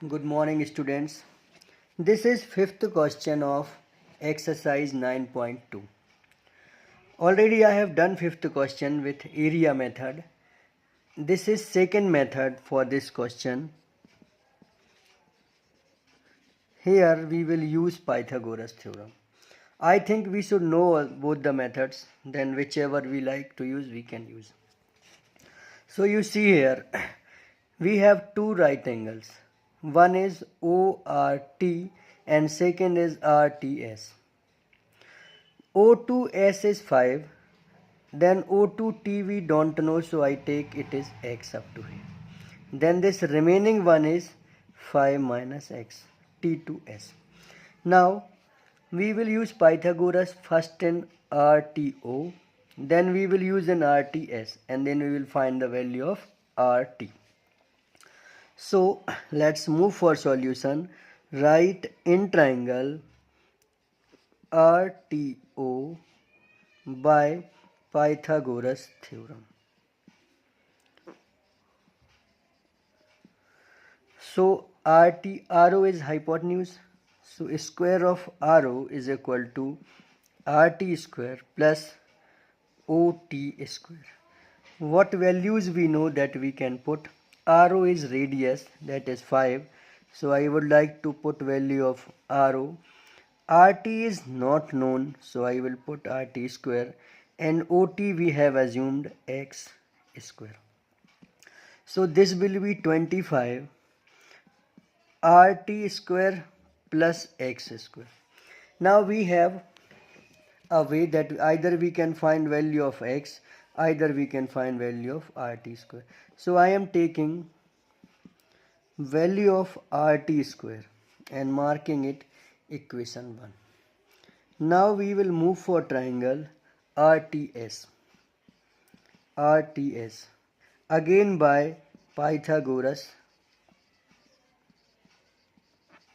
Good morning, students. This is fifth question of exercise 9.2. Already I have done fifth question with area method. This is second method for this question. Here we will use Pythagoras theorem. I think we should know both the methods, then whichever we like to use we can use. So you see here we have two right angles. One is ORT and second is RTS. O2S is 5, then O2T we don't know, so I take it is x up to here. Then this remaining one is 5 minus x, T2S. Now we will use Pythagoras first in RTO, then we will use in RTS, and then we will find the value of RT. So let's move for solution. Write in triangle RTO by Pythagoras theorem. So RO is hypotenuse. So square of RO is equal to RT square plus OT square. What values we know that we can put? RO is radius, that is 5. So I would like to put value of RO. RT is not known, so I will put RT square, and OT we have assumed x square. So this will be 25 RT square plus x square. Now we have a way that either we can find value of x, either we can find value of RT square. So I am taking value of RT square and marking it equation 1. Now we will move for triangle RTS. RTS again by Pythagoras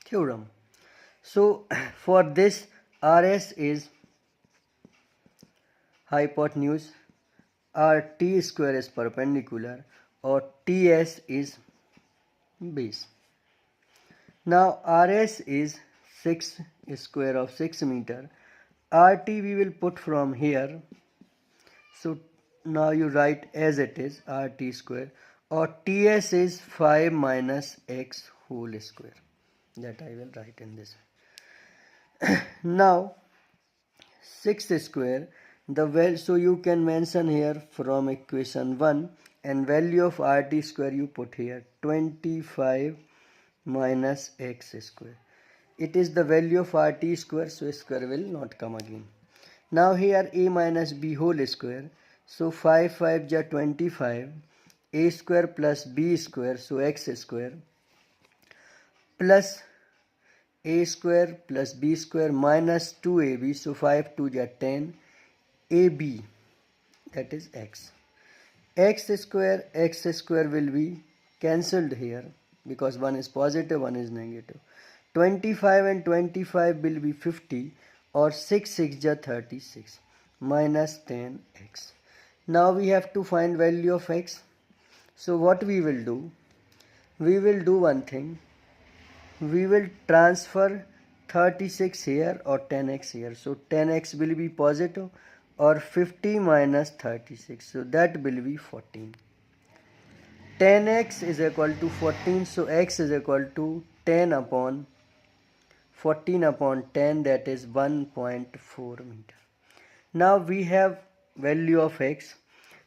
theorem. So for this RS is hypotenuse, RT square is perpendicular, or TS is base. Now RS is 6 square of 6 meter. RT we will put from here. So now you write as it is RT square, or TS is 5 minus x whole square. That I will write in this. Now 6 square, so you can mention here from equation 1, and value of RT square you put here 25 minus x square. It is the value of RT square, so square will not come again. Now here a minus b whole square, so 5 5 ja 25, a square plus b square, so x square, plus a square plus b square minus 2ab, so 5 2 ja 10, ab, that is x. X square will be cancelled here because one is positive, one is negative. 25 and 25 will be 50, or 6 6 ja 36 minus 10x. Now we have to find value of x. So what we will do? We will do one thing. We will transfer 36 here or 10x here. So 10x will be positive, or 50 minus 36. So that will be 14. 10x is equal to 14. So x is equal to 10 upon 14 upon 10, that is 1.4 meter. Now we have value of x,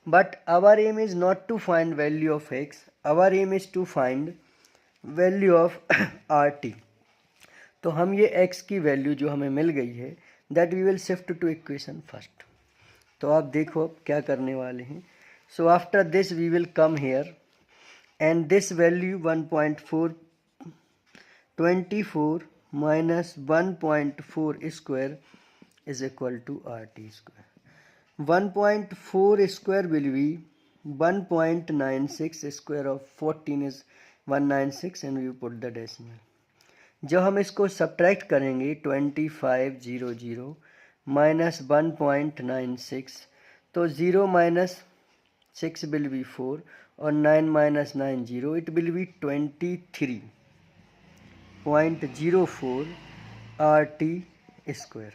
but our aim is not to find value of x. Our aim is to find value of R T. तो हम ये x की value जो हमें मिल गई है, that we will shift to equation first. तो आप देखो अब क्या करने वाले हैं. So after this we will come here, and this value 1.4, 24 minus 1.4 square is equal to RT square. 1.4 square will be 1.96 square of 14 is 196, and we put the decimal. जब हम इसको सब्ट्रैक्ट करेंगे 2500 minus 1.96, तो 0 minus 6 will be 4, और 9 minus 9 0, it will be 23. 0.04 RT square.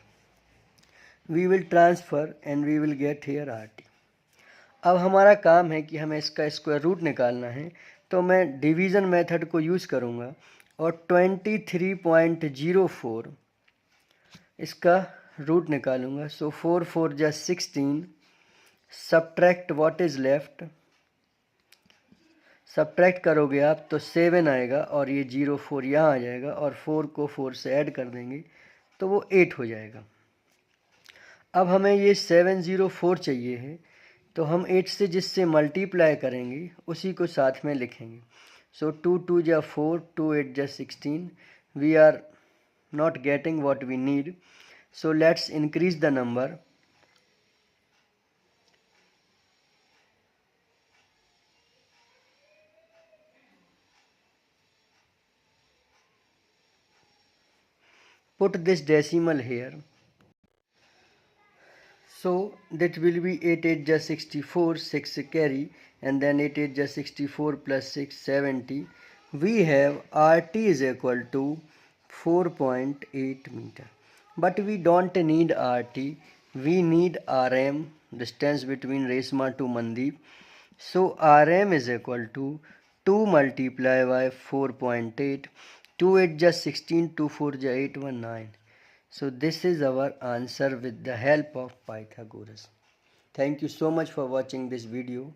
We will transfer and we will get here RT. अब हमारा काम है कि हमें इसका स्क्वायर रूट निकालना है, तो मैं डिवीज़न मेथड को यूज़ करूँगा और 23.04 इसका रूट निकालूँगा. सो 4 4 जा 16, subtract what is left, subtract करोगे आप तो 7 आएगा और ये 04 यहाँ आ जाएगा और 4 को 4 से ऐड कर देंगे तो वो 8 हो जाएगा. अब हमें ये 704 चाहिए है, तो हम 8 से जिससे मल्टीप्लाई करेंगे उसी को साथ में लिखेंगे. सो 2 2 जा 4, 2 8 जा 16. We are not getting what we need, so let's increase the number. Put this decimal here, so that will be 8 8 ja 64, 6 carry, and then 8 8 ja 64 plus 6 70. We have RT is equal to 4.8 meter, but we don't need RT, we need RM, distance between Resma to Mandeep. So RM is equal to 2 multiplied by 4.8, 2 8 ja 16, 2 4 ja 8, 9. So this is our answer with the help of Pythagoras. Thank you so much for watching this video.